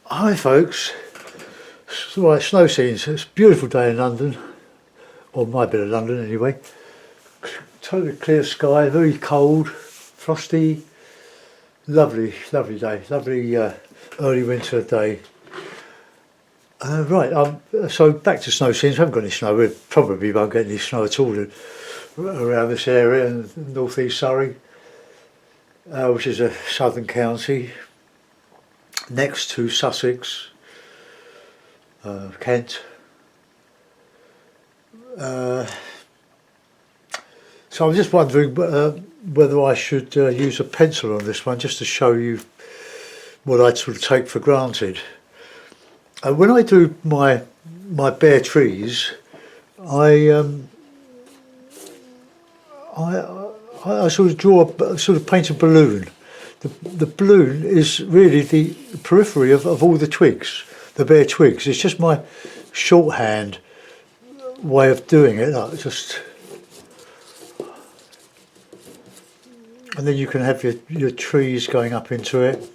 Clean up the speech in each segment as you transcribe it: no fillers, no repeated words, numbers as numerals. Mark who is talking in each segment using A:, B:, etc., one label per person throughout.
A: Hi folks, right, snow scenes. It's a beautiful day in London, or my bit of London anyway. Totally clear sky, very cold, frosty, lovely day, lovely early winter day. So back to snow scenes. We haven't got any snow, we probably won't get any snow at all around this area in north east Surrey, which is a southern county next to Sussex, Kent. So I'm just wondering whether I should use a pencil on this one just to show you what I'd sort of take for granted. When I do my bare trees, I sort of paint a balloon. The balloon is really the periphery of all the twigs, the bare twigs. It's just my shorthand way of doing it. And then you can have your trees going up into it,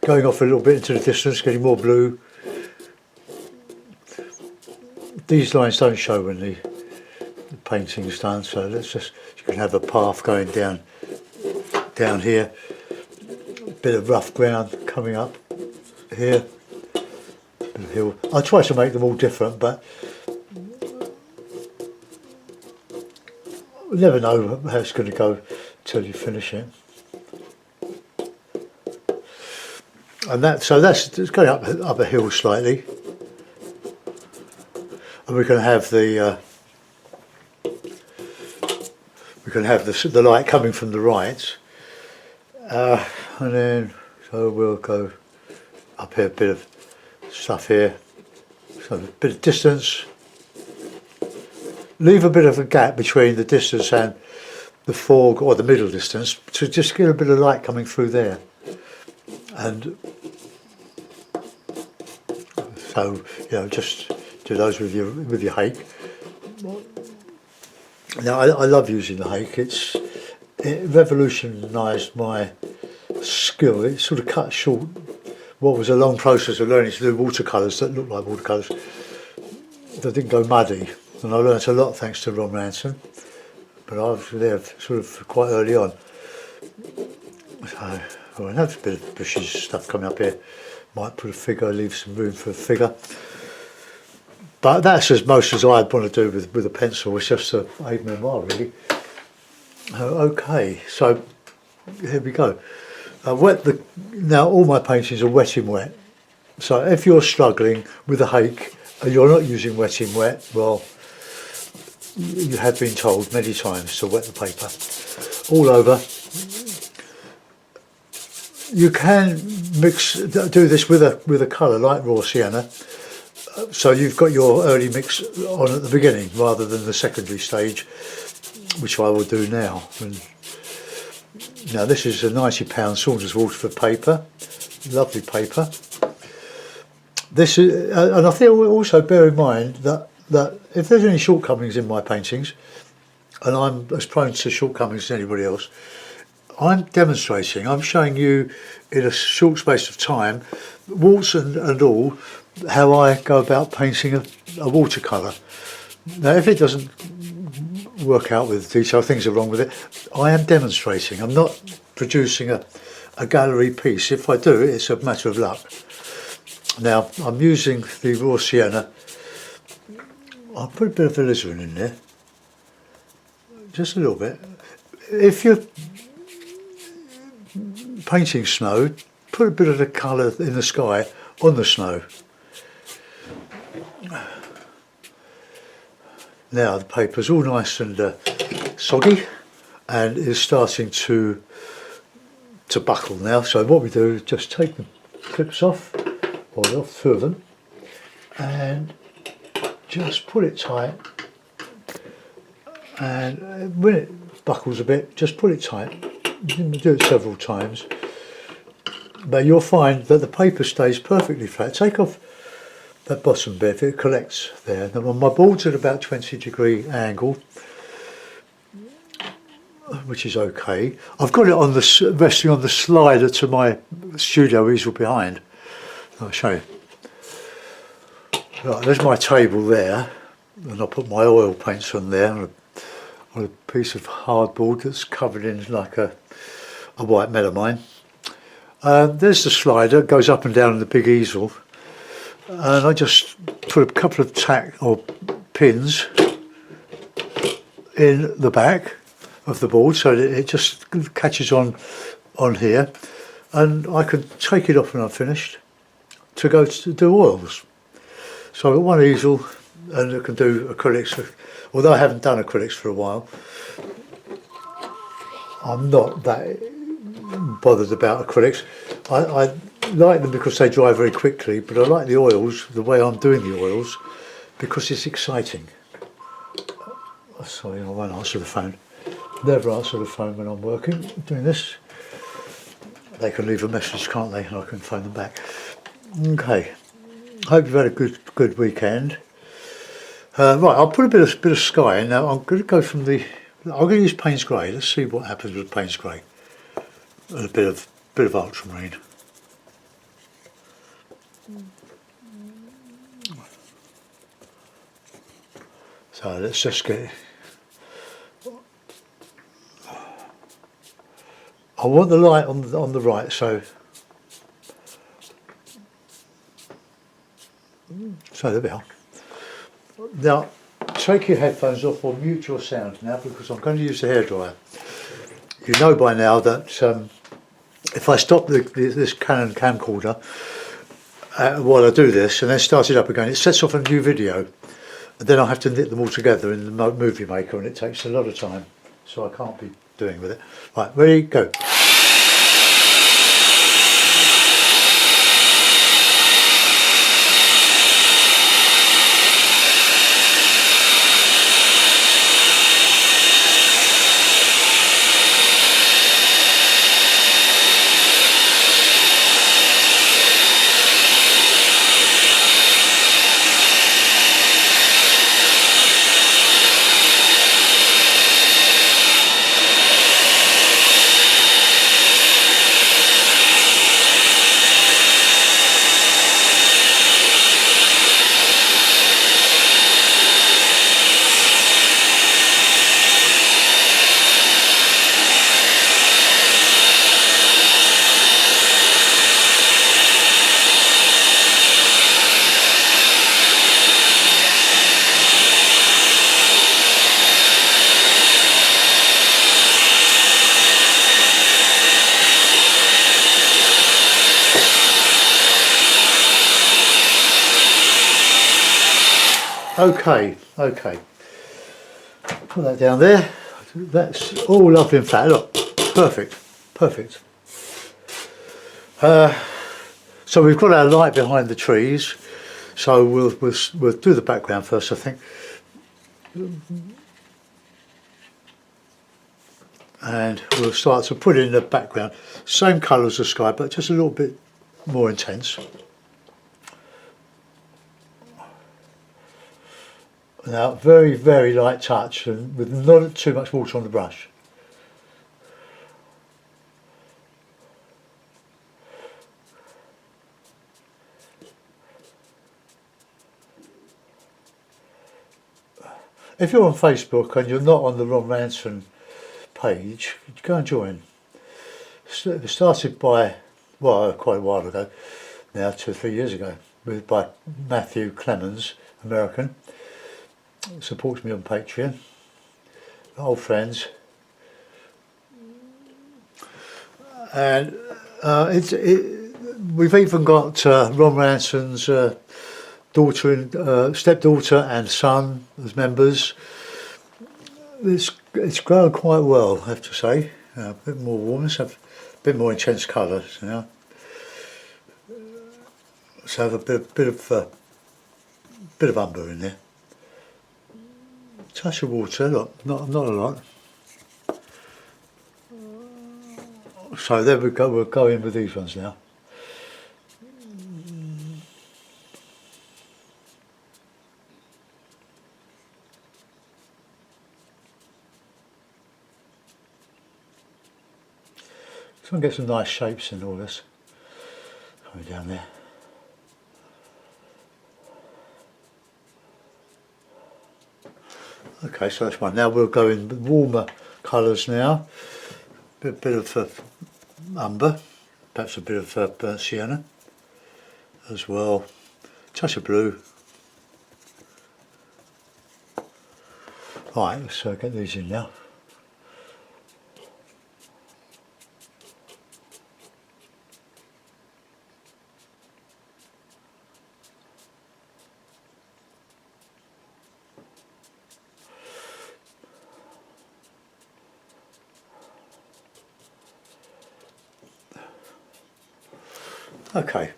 A: going off a little bit into the distance, getting more blue. These lines don't show when the painting's done, so you can have a path going down here. Bit of rough ground coming up here, bit of hill. I try to make them all different, but you never know how it's going to go till you finish it. And that's going up a hill slightly, and we can have the light coming from the right. And then, so we'll go up here, a bit of stuff here, so a bit of distance, leave a bit of a gap between the distance and the fore or the middle distance to just get a bit of light coming through there. And so, just do those with your hake. Now I love using the hake. It revolutionised my skill. It sort of cut short what was a long process of learning to do watercolours that looked like watercolours that didn't go muddy, and I learnt a lot thanks to Ron Ranson, but I was there sort of quite early on. So another bit of bushes stuff coming up here, might put a figure, leave some room for a figure, but that's as most as I'd want to do with a pencil. It's just a aid memoir really. Okay, so here we go. Now all my paintings are wet in wet. So if you're struggling with a hake and you're not using wet in wet, well, you have been told many times to wet the paper all over. You can do this with a colour like raw sienna. So you've got your early mix on at the beginning rather than the secondary stage, which I will do now. Now this is a £90 Saunders Waterford paper, lovely paper. This is, and I think we'll also bear in mind that if there's any shortcomings in my paintings, and I'm as prone to shortcomings as anybody else, I'm demonstrating, I'm showing you in a short space of time, warts and all, how I go about painting a watercolour. Now if it doesn't work out with detail, things are wrong with it, I am demonstrating. I'm not producing a gallery piece. If I do, it's a matter of luck. Now I'm using the raw sienna. I'll put a bit of alizarin in there, just a little bit. If you're painting snow, put a bit of the colour in the sky on the snow. Now the paper's all nice and soggy, and is starting to buckle now. So what we do is just take the clips off, or off two of them, and just pull it tight. And when it buckles a bit, just pull it tight. You can do it several times, but you'll find that the paper stays perfectly flat. Take off that bottom bit, it collects there. Now my board's at about 20-degree angle, which is okay. I've got it on resting on the slider to my studio easel behind. I'll show you. Right, there's my table there, and I'll put my oil paints on there on a piece of hardboard that's covered in like a white melamine. There's the slider, it goes up and down in the big easel, and I just put a couple of tack or pins in the back of the board so that it just catches on here, and I can take it off when I'm finished to go to do oils. So I've got one easel and I can do acrylics, although I haven't done acrylics for a while. I'm not that bothered about acrylics. I like them because they dry very quickly, but I like the oils, the way I'm doing the oils, because it's exciting. Sorry, I won't answer the phone. Never answer the phone when I'm working, doing this. They can leave a message, can't they? And I can phone them back. Okay. Hope you've had a good weekend. Right, I'll put a bit of sky in now. I'm going to go from the. I'm going to use Payne's Grey. Let's see what happens with Payne's Grey. And a bit of ultramarine. So let's just get. I want the light on the right, so there we are. Now, take your headphones off or mute your sound now, because I'm going to use the hairdryer. You know by now that if I stop this Canon camcorder while I do this and then start it up again, it sets off a new video, and then I have to knit them all together in the movie maker, and it takes a lot of time, so I can't be doing with it. Right, ready, go. Okay, put that down there. That's all lovely and flat. Look, perfect. So we've got our light behind the trees. So we'll do the background first, I think. And we'll start to put in the background. Same colour as the sky, but just a little bit more intense. Now, very light touch, and with not too much water on the brush. If you're on Facebook and you're not on the Ron Ranson page, go and join. It started by, well, quite a while ago, now 2 or 3 years ago, by Matthew Clemens, American. Supports me on Patreon, old friends, and we've even got Ron Ranson's stepdaughter and son as members. It's grown quite well, I have to say. A bit more warmness, a bit more intense colours, you know. So I have a bit of umber in there. Touch of water, look, not a lot. So there we go. We'll go in with these ones now. So I get some nice shapes in all this. Coming down there. Okay, so that's one. Now we'll go in with warmer colours now. Bit of umber, perhaps a bit of burnt sienna as well. Touch of blue. Right, let's get these in now. Okay.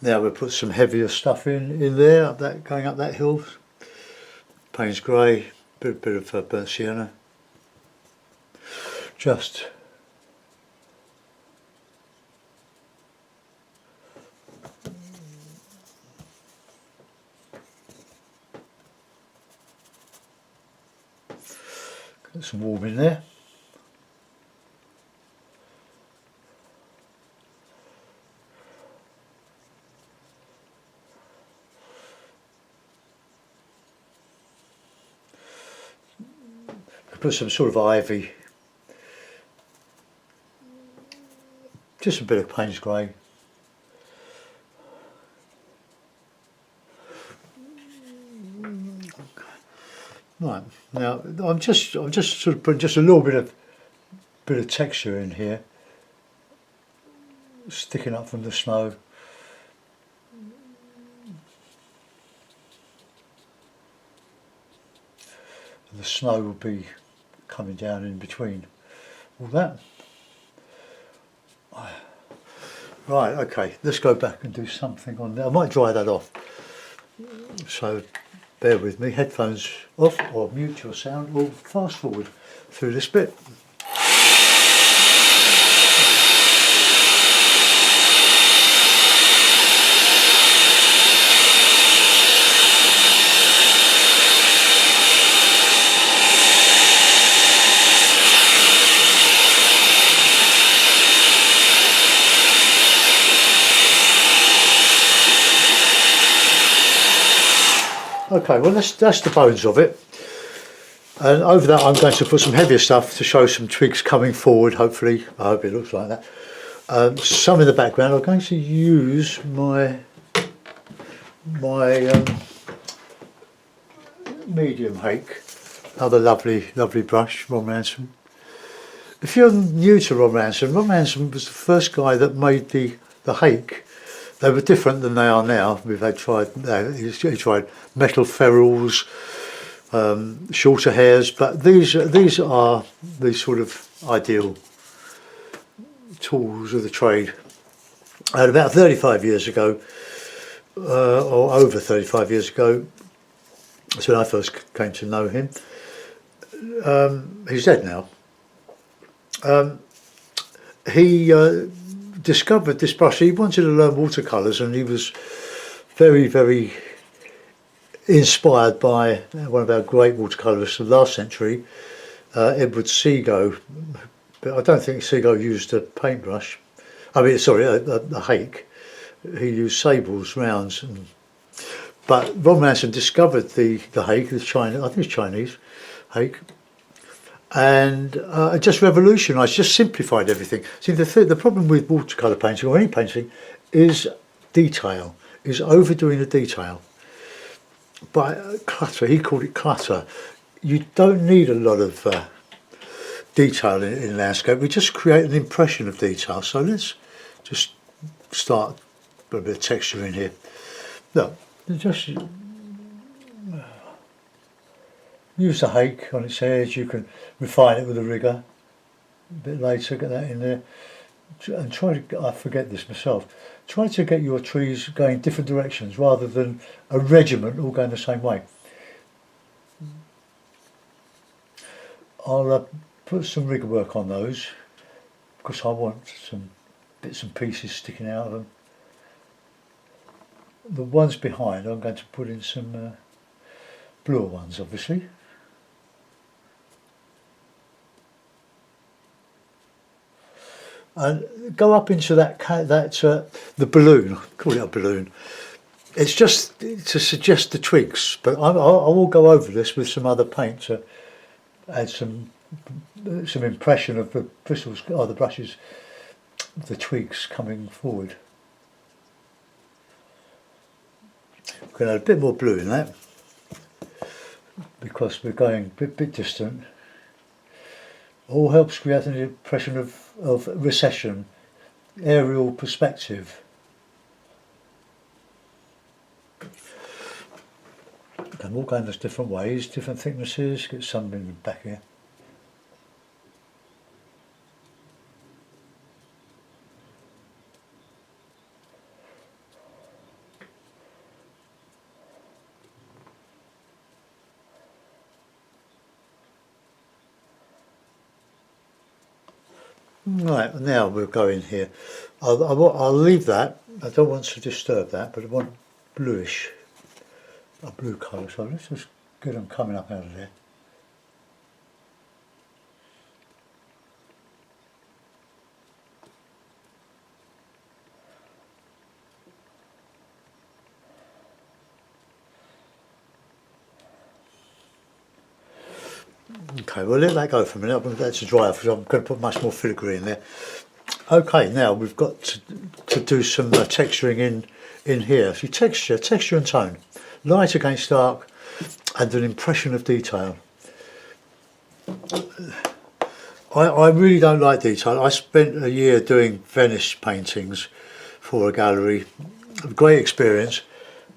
A: Now we'll put some heavier stuff in there, going up that hill. Payne's grey, bit of burnt sienna. Just get some warm in there. Put some sort of ivy, just a bit of Payne's grey. Right, now I'm just sort of putting just a little bit of texture in here, sticking up from the snow. And the snow will be coming down in between all that. Right, okay, let's go back and do something on there. I might dry that off, so bear with me. Headphones off, or mute your sound, or fast forward through this bit. Okay, well that's the bones of it, and over that I'm going to put some heavier stuff to show some twigs coming forward. Hopefully, I hope it looks like that. Some in the background. I'm going to use my medium hake, another lovely brush, Ron Ransom. If you're new to Ron Ransom was the first guy that made the hake. They were different than they are now. He tried metal ferrules, shorter hairs, but these are the sort of ideal tools of the trade. And about 35 years ago, or over 35 years ago, that's when I first came to know him. He's dead now. He discovered this brush. He wanted to learn watercolours, and he was very, very inspired by one of our great watercolourists of the last century, Edward Seago. But I don't think Seago used a paintbrush. I mean, sorry, a hake. He used sables, rounds. But Ron Ransom discovered the hake, I think it's Chinese hake, and just revolutionised, just simplified everything. See, the problem with watercolour painting or any painting is detail, is overdoing the detail. But clutter, he called it clutter. You don't need a lot of detail in landscape. We just create an impression of detail. So let's just start with a bit of texture in here. Look, just use the hake on its edge. You can refine it with a rigger a bit later, get that in there, and try to, I forget this myself, try to get your trees going different directions rather than a regiment all going the same way. I'll put some rigger work on those because I want some bits and pieces sticking out of them. The ones behind I'm going to put in some bluer ones, obviously. And go up into the balloon, call it a balloon, It's just to suggest the twigs, but I will go over this with some other paint to add some impression of the bristles or the brushes, the twigs coming forward. We're going to add a bit more blue in that because we're going a bit distant. All helps create an impression of recession, aerial perspective. And we'll go in those different ways, different thicknesses, get some in the back here. Right, now we'll go in here. I'll leave that. I don't want to disturb that, but I want bluish, a blue colour. So let's just get them coming up out of there. Okay, we'll let that go for a minute. I'm going to let it dry off because I'm going to put much more filigree in there. Okay, now we've got to do some texturing in here. So texture and tone, light against dark, and an impression of detail. I really don't like detail. I spent a year doing Venice paintings for a gallery, a great experience,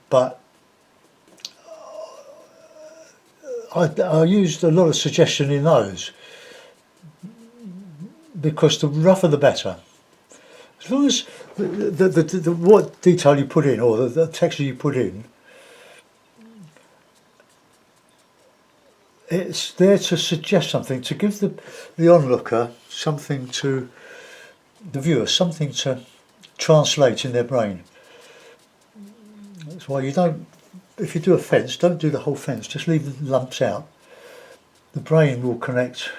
A: but I used a lot of suggestion in those because the rougher the better. As long as the what detail you put in or the texture you put in, it's there to suggest something, to give the onlooker something, to the viewer something to translate in their brain. That's why you don't, if you do a fence, don't do the whole fence, just leave the lumps out. The brain will connect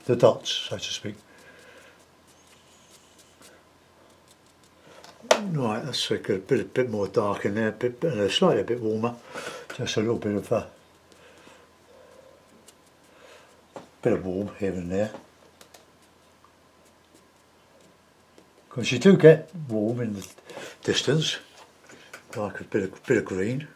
A: the dots, so to speak. Right, that's a bit more dark in there, slightly a bit warmer, just a little bit of warm here and there. Because you do get warm in the distance, like a bit of green.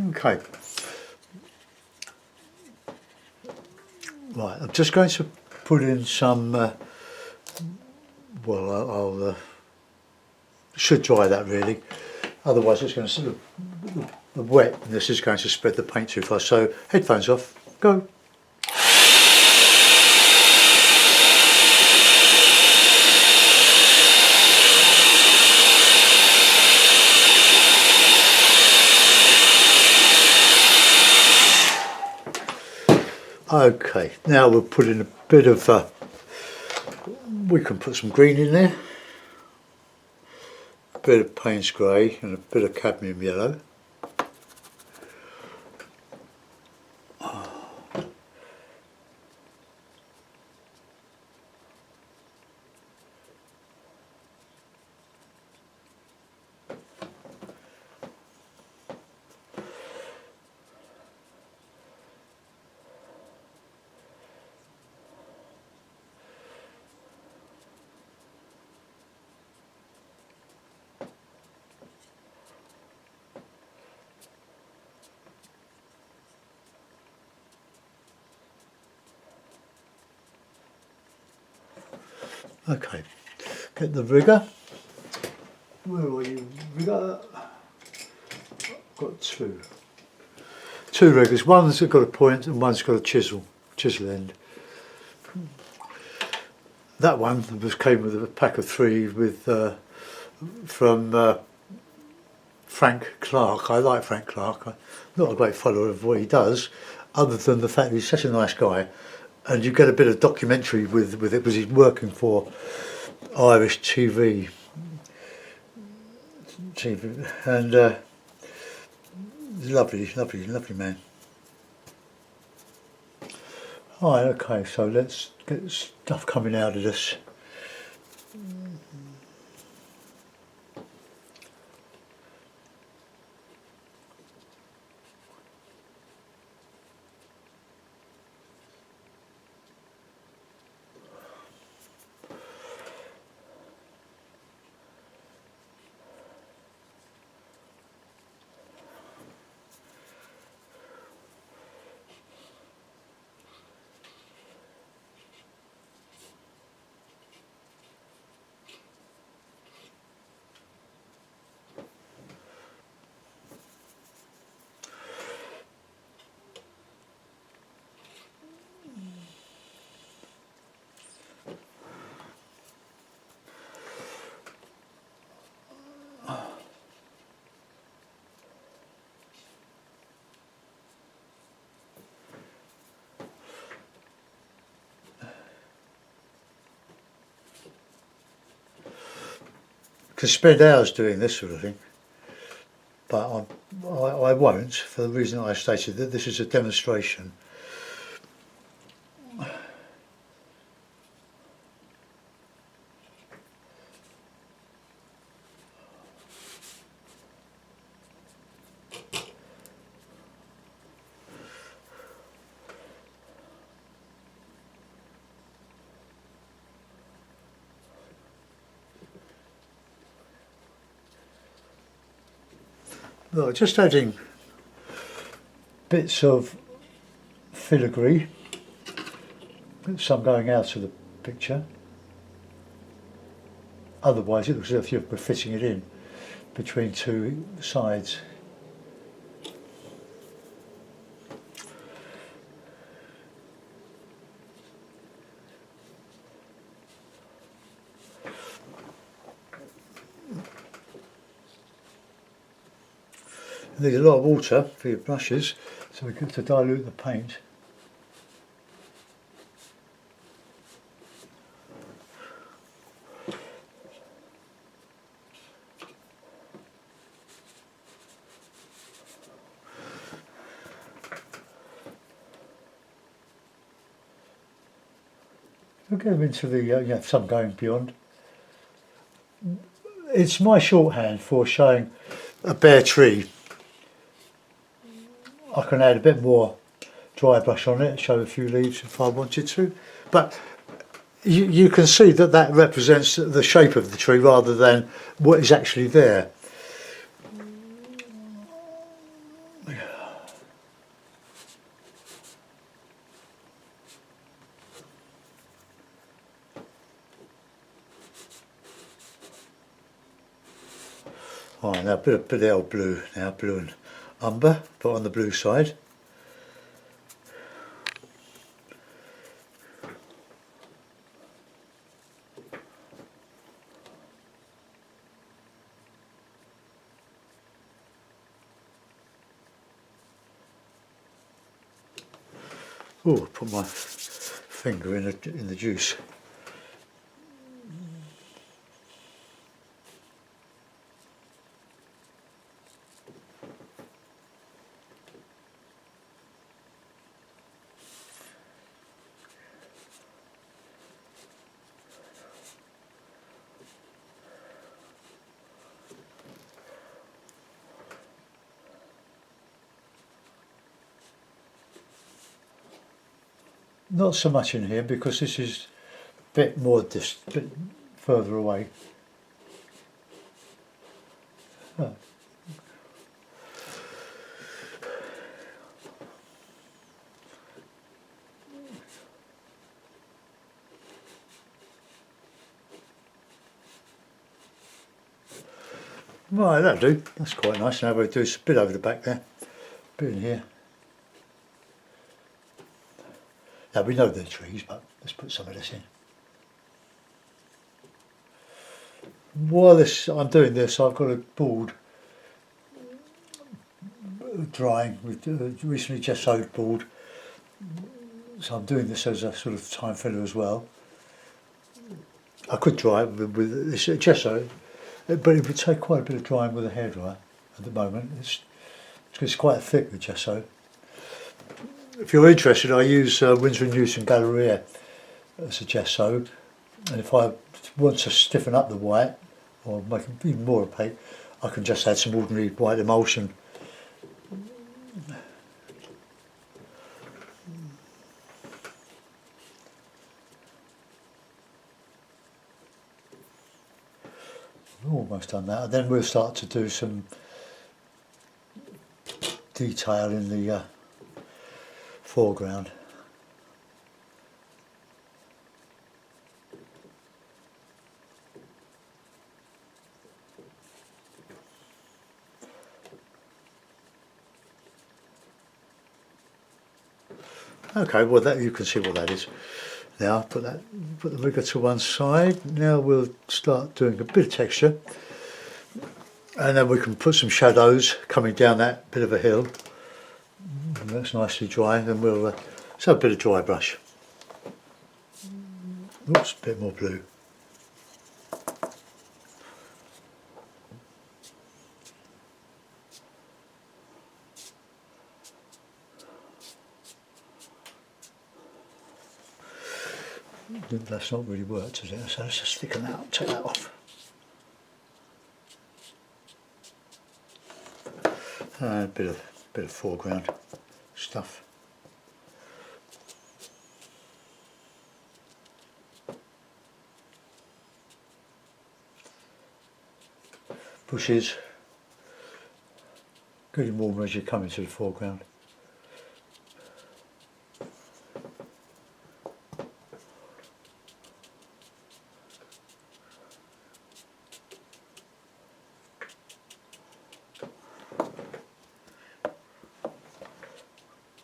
A: Okay. Right, I'm just going to put in some, well, I'll should dry that really, otherwise it's going to sort of wet and this is going to spread the paint too fast. So headphones off, go. Okay, now we'll put in a bit of, we can put some green in there, a bit of Payne's grey and a bit of cadmium yellow. Okay, get the rigger. Where are you? Rigger. Got two riggers. One's got a point and one's got a chisel end. That one came with a pack of 3 with from Frank Clark. I like Frank Clark. I'm not a great follower of what he does, other than the fact he's such a nice guy. And you get a bit of documentary with it because he's working for Irish TV, and Lovely, lovely, lovely man. Alright, okay, so let's get stuff coming out of this. Could spend hours doing this sort of thing, but I won't, for the reason I stated, that this is a demonstration. Well, just adding bits of filigree, some going out of the picture. Otherwise it looks as if you're fitting it in between two sides. You need a lot of water for your brushes, so we get to dilute the paint. We'll get them into the, some going beyond. It's my shorthand for showing a bare tree. I can add a bit more dry brush on it, show a few leaves if I wanted to, but you can see that that represents the shape of the tree rather than what is actually there. Alright, now a bit of old blue now, blue and umber, but on the blue side. Oh, put my finger in the juice. Not so much in here because this is a bit more bit further away. Oh. Right, that'll do. That's quite nice. Now we'll do a bit over the back there, a bit in here. Now we know they're trees, but let's put some of this in. While I'm doing this, I've got a board drying with recently gessoed board, so I'm doing this as a sort of time filler as well. I could dry it with this gesso, but it would take quite a bit of drying with a hairdryer at the moment. It's quite thick, the gesso. If you're interested, I use Winsor & Newton Galleria as a gesso, and if I want to stiffen up the white or make it even more opaque, I can just add some ordinary white emulsion. We've almost done that, and then we'll start to do some detail in the foreground. Okay, well that you can see what that is. Now put the rigger to one side. Now we'll start doing a bit of texture, and then we can put some shadows coming down that bit of a hill. And that's nicely dry. Then we'll let's have a bit of dry brush. Oops, a bit more blue. That's not really worked, is it? So let's just thicken that up, take that off. And a bit of foreground stuff. Bushes, getting warmer as you come into the foreground.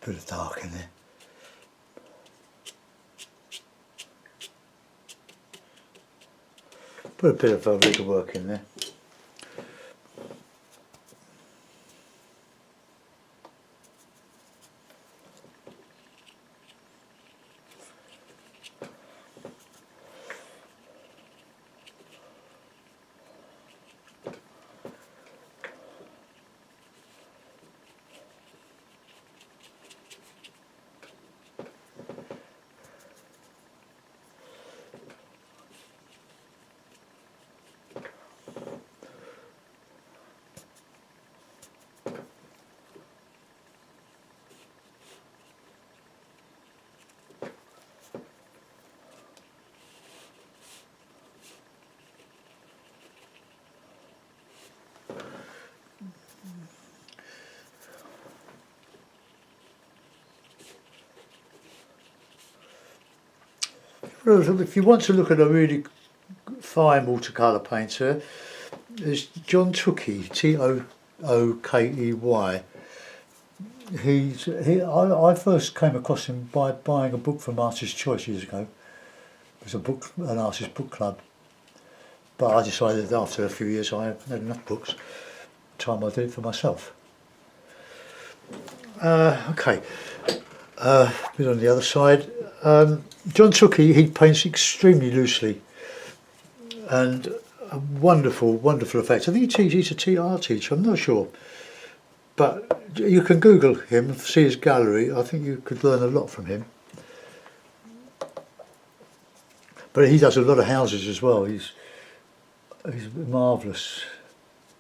A: Bit of dark in there. Put a bit of rigger work in there. If you want to look at a really fine watercolour painter, there's John Tookey, Tookey. I first came across him by buying a book from Artist's Choice years ago. It was an artist book club. But I decided after a few years I had enough books. Time I did it for myself. Okay, a bit on the other side. John Tookey, he paints extremely loosely, and a wonderful effect. I think he's a art teacher, I'm not sure. But you can Google him, see his gallery. I think you could learn a lot from him. But he does a lot of houses as well. He's a marvellous,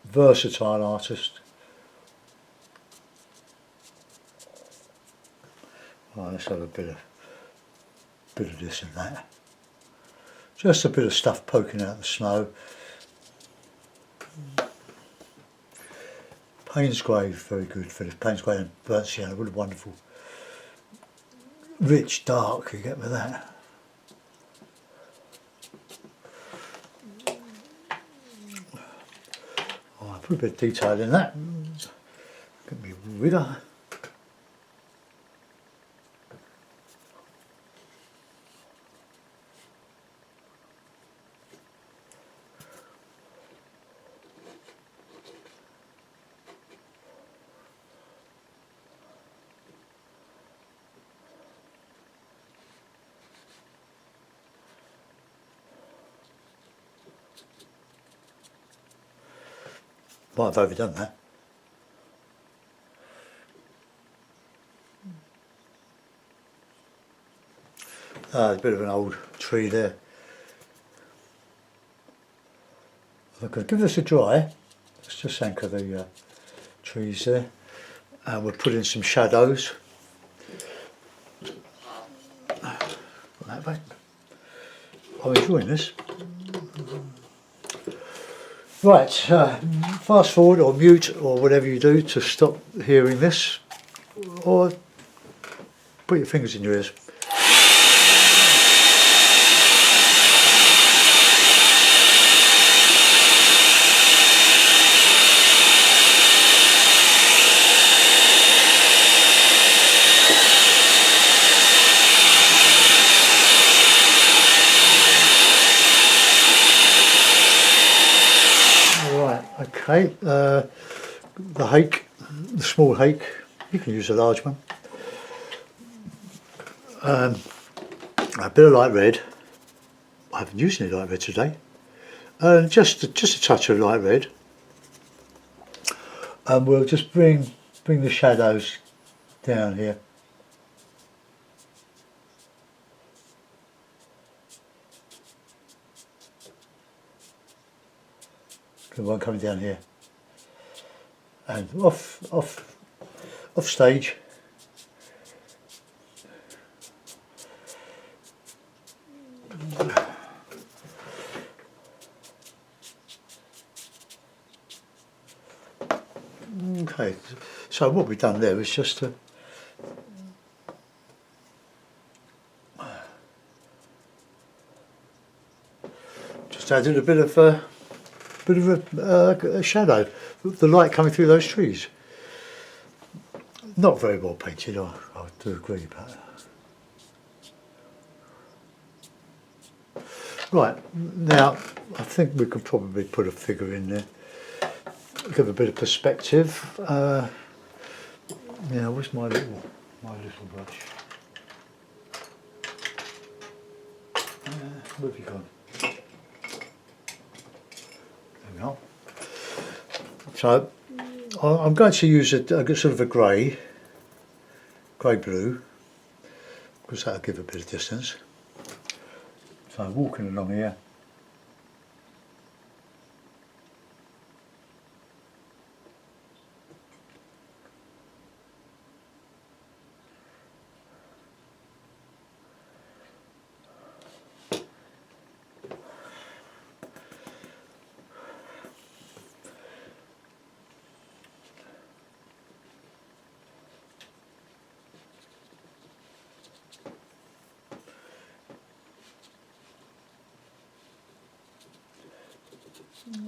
A: versatile artist. Oh, let's have a bit of this and that. Just a bit of stuff poking out the snow. Payne's Grey, very good for this. Payne's Grey and burnt sienna, what a wonderful, rich dark you get with that. Oh, I put a bit of detail in that. Get me rigger. Might have overdone that. A bit of an old tree there. I'm going to give this a dry. Let's just anchor the trees there, and we'll put in some shadows. Put that back. I'm enjoying this. Right, fast forward or mute or whatever you do to stop hearing this, or put your fingers in your ears. Okay, the hake, the small hake, you can use a large one. A bit of light red. I haven't used any light red today. Just a touch of light red, and we'll just bring the shadows down here. The one coming down here, and off stage. Okay, so what we've done there is just to added a bit of a shadow, the light coming through those trees. Not very well painted, I do agree about that. Right, now I think we could probably put a figure in there, give a bit of perspective. Now, where's my little brush? Where have you gone? So I'm going to use a sort of a grey blue, because that'll give a bit of distance. So I'm walking along here.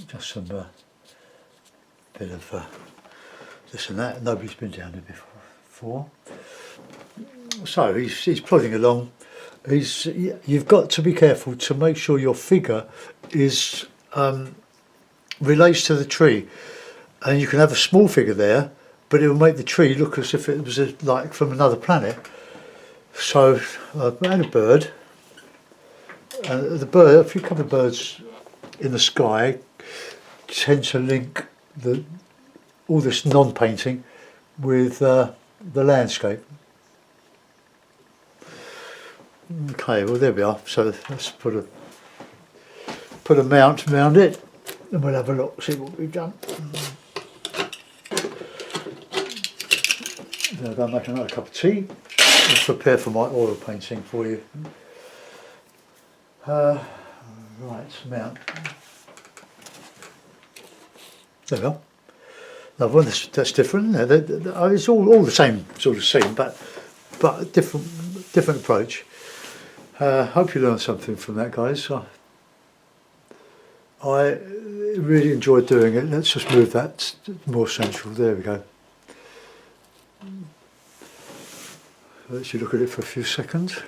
A: Just some bit of this and that. Nobody's been down there before. So he's plodding along. You've got to be careful to make sure your figure is relates to the tree, and you can have a small figure there, but it will make the tree look as if it was like from another planet. So I've had a bird, and a few couple of birds in the sky tend to link all this non-painting with the landscape. Okay, well there we are. So let's put a mount around it, and we'll have a look, see what we've done. Then I'll go and make another cup of tea and prepare for my oil painting for you. Right, mount. There we go. Another one that's different. It's all the same sort of scene, but different approach. Hope you learned something from that, guys. I really enjoyed doing it. Let's just move that more central. There we go. Let you look at it for a few seconds.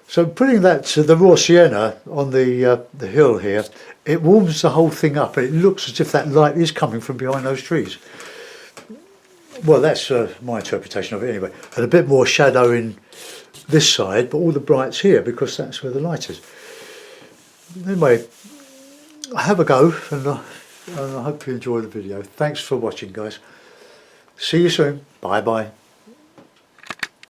A: So putting that to the raw sienna on the hill here, it warms the whole thing up, and it looks as if that light is coming from behind those trees. Well, that's my interpretation of it anyway. And a bit more shadow in this side, but all the brights here, because that's where the light is. Anyway, have a go, and I hope you enjoy the video. Thanks for watching, guys. See you soon. Bye bye.